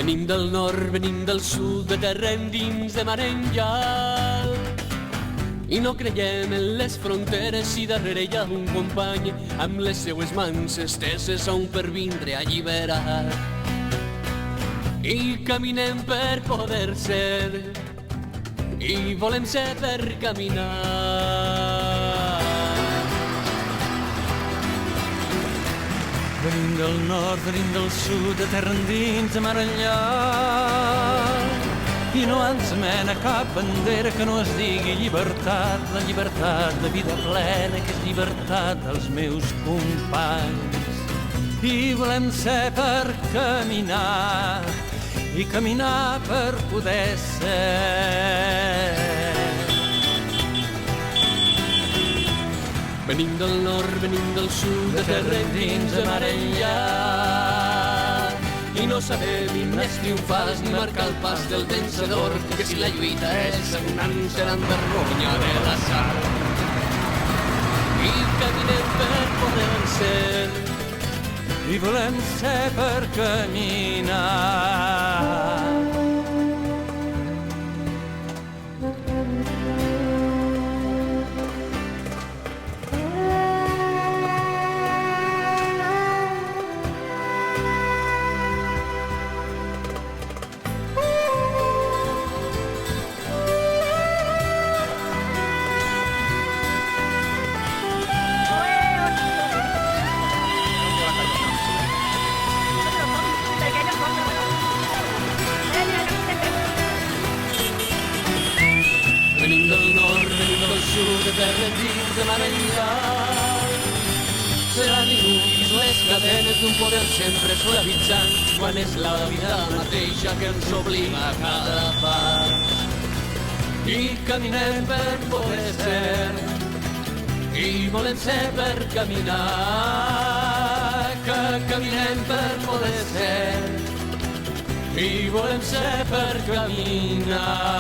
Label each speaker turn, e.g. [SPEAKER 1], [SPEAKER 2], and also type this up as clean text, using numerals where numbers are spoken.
[SPEAKER 1] Venim del nord, venim del sud, de terra endins, de mar enllà. I no creiem en les fronteres si darrere hi ha un company amb les seues mans esteses on per vindre a alliberar. I caminem per poder ser, i volem ser per caminar.
[SPEAKER 2] Venim del nord, venim del sud, de terra endins, de mar enllà. I no ens mena cap bandera que no es digui llibertat, la llibertat de vida plena, que és llibertat dels meus companys. I volem ser per caminar, i caminar per poder ser.
[SPEAKER 1] Venim del nord, venim del sud, de terra endins, de mar enllà. I no sabem ni més triomfals ni marcar el pas del vencedor, que si la lluita és sagnant serà en vergonya de l'assalt. I caminem per poder ser,
[SPEAKER 2] i volem ser per caminar.
[SPEAKER 1] venim del nord, venim del sud, de terra endins, de mar enllà. Seran inútils les cadenes d'un poder sempre suavitzant, quan és la vida mateixa que ens obliga a cada pas. I caminem per poder ser, i volem ser per caminar, que caminem per poder ser, i volem ser per caminar.